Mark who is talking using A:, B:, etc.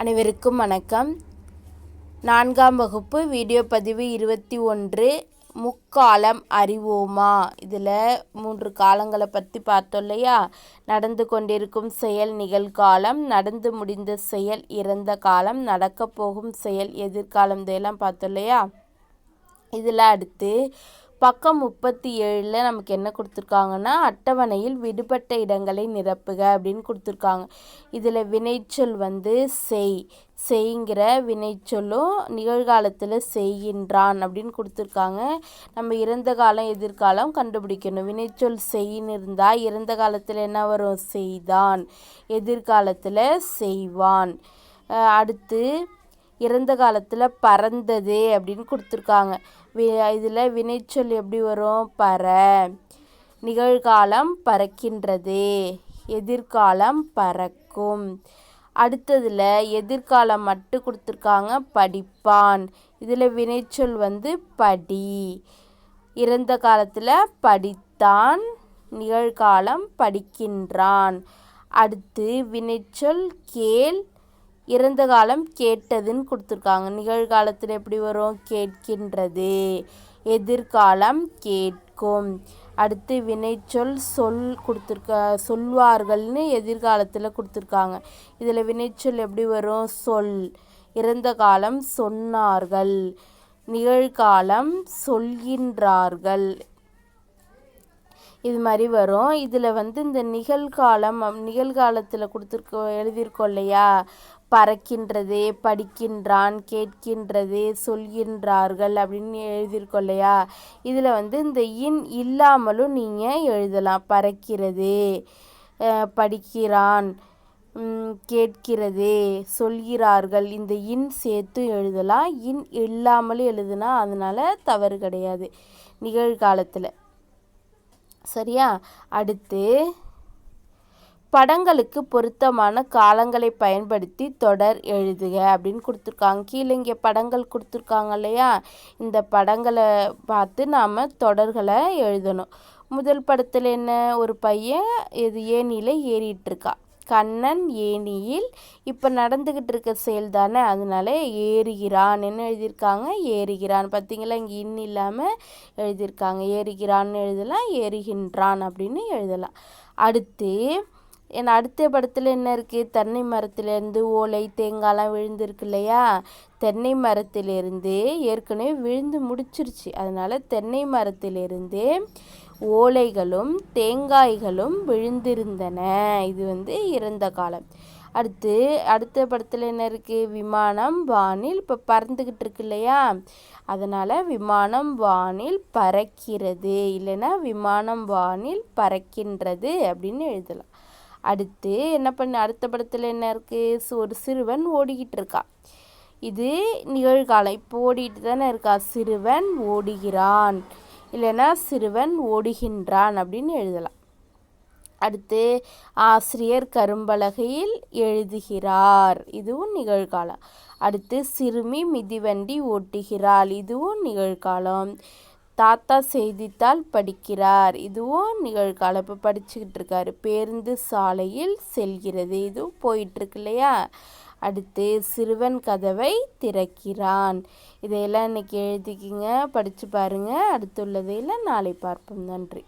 A: அனைவருக்கும் வணக்கம். 4ஆம் வகுப்பு வீடியோ பதிவு 21 முக்காலம் அறிவோமா. இதில் 3 காலங்களை பற்றி பார்த்தோம் இல்லையா. நடந்து கொண்டிருக்கும் செயல் நிகழ்காலம், நடந்து முடிந்த செயல் இறந்த காலம், நடக்க போகும் செயல் எதிர்காலம், இதெல்லாம் பார்த்தோம் இல்லையா. இதில் அடுத்து பக்கம் 37 நமக்கு என்ன கொடுத்துருக்காங்கன்னா, அட்டவணையில் விடுபட்ட இடங்களை நிரப்புக அப்படின்னு கொடுத்துருக்காங்க. இதில் வினைச்சொல் செய்ங்கிற வினைச்சொல்லும் நிகழ்காலத்தில் செய்கின்றான் அப்படின்னு கொடுத்துருக்காங்க. நம்ம இறந்த காலம் எதிர்காலம் கண்டுபிடிக்கணும். வினைச்சொல் செய்ன்னு இருந்தால் இறந்த காலத்தில் என்ன வரும்? செய்தான். எதிர்காலத்தில் செய்வான். அடுத்து இறந்த காலத்தில் பறந்தது அப்படின்னு கொடுத்துருக்காங்க. இதில் வினைச்சொல் எப்படி வரும்? பற. நிகழ்காலம் பறக்கின்றது, எதிர்காலம் பறக்கும். அடுத்ததில் எதிர்காலம் மட்டும் கொடுத்துருக்காங்க, படிப்பான். இதில் வினைச்சொல் படி. இறந்த காலத்தில் படித்தான், நிகழ்காலம் படிக்கின்றான். அடுத்து வினைச்சொல் கேள், இறந்த காலம் கேட்டதுன்னு கொடுத்துருக்காங்க. நிகழ்காலத்தில் எப்படி வரும்? கேட்கின்றது, எதிர்காலம் கேட்கும். அடுத்து வினைச்சொல் சொல்வார்கள்னு எதிர்காலத்தில் கொடுத்துருக்காங்க. இதில் வினைச்சொல் எப்படி வரும்? சொல். இறந்த காலம் சொன்னார்கள், நிகழ்காலம் சொல்கின்றார்கள். இது மாதிரி வரும். இதில் இந்த நிகழ்காலத்தில் எழுதியிருக்கோம் இல்லையா. பறக்கின்றது, படிக்கின்றான், கேட்கின்றது, சொல்கின்றார்கள் அப்படின்னு எழுதியிருக்கோம் இல்லையா. இதில் இந்த இன் இல்லாமலும் நீங்கள் எழுதலாம். பறக்கிறது, படிக்கிறான், கேட்கிறது, சொல்கிறார்கள், இந்த இன் சேர்த்து எழுதலாம். இன் இல்லாமலும் எழுதுனா அதனால் தவறு கிடையாது நிகழ்காலத்தில். சரியா. அடுத்து படங்களுக்கு பொருத்தமான காலங்களை பயன்படுத்தி தொடர் எழுதுக அப்படின்னு கொடுத்துருக்காங்க. கீழே இங்கே படங்கள் கொடுத்துருக்காங்க இல்லையா. இந்த படங்களை பார்த்து நாம் தொடர்களை எழுதணும். முதல் படத்தில் என்ன? ஒரு பையன் ஏணியில் ஏறிட்டுருக்கா. கண்ணன் ஏணியில். இப்போ நடந்துக்கிட்டு இருக்க செயல் தானே, அதனால ஏறுகிறான். என்ன எழுதியிருக்காங்க? ஏறுகிறான். பார்த்தீங்களா, இங்கே இன் இல்லாமல் எழுதியிருக்காங்க. ஏறுகிறான்னு எழுதலாம், ஏறுகின்றான் அப்படின்னு எழுதலாம். அடுத்த படத்தில் என்ன இருக்குது? தென்னை மரத்திலேருந்து ஓலை தேங்காய்லாம் விழுந்துருக்கு இல்லையா. தென்னை மரத்திலிருந்து ஏற்கனவே விழுந்து முடிச்சிருச்சு, அதனால் தென்னை மரத்திலிருந்து ஓலைகளும் தேங்காய்களும் விழுந்திருந்தன. இது இறந்த காலம். அடுத்த படத்தில் என்ன இருக்குது? விமானம் வானில் இப்போ பறந்துக்கிட்டு இருக்கு இல்லையா, அதனால் விமானம் வானில் பறக்கிறது, இல்லைன்னா விமானம் வானில் பறக்கின்றது அப்படின்னு எழுதலாம். அடுத்த படத்தில் என்ன இருக்குது? ஒரு சிறுவன் ஓடிக்கிட்டு இருக்கா. இது நிகழ்காலம். இப்போ ஓடிட்டு தானே இருக்கா. சிறுவன் ஓடுகிறான், இல்லைன்னா சிறுவன் ஓடுகின்றான் அப்படின்னு எழுதலாம். அடுத்து ஆசிரியர் கரும்பலகையில் எழுதுகிறார், இதுவும் நிகழ்காலம். அடுத்து சிறுமி மிதிவண்டி ஓட்டுகிறாள், இதுவும் நிகழ்காலம். தாத்தா செய்தித்தாள் படிக்கிறார், இதுவும் நிகழ்காலம். இப்போ படிச்சுக்கிட்டு இருக்காரு. பேருந்து சாலையில் செல்கிறது, இதுவும் போயிட்டுருக்கு இல்லையா. அடுத்து சிறுவன் கதவை திறக்கிறான். இதையெல்லாம் இன்னைக்கு எழுதிக்கிங்க, படித்து பாருங்கள். அடுத்துள்ளதையெல்லாம் நாளை பார்ப்போம். நன்றி.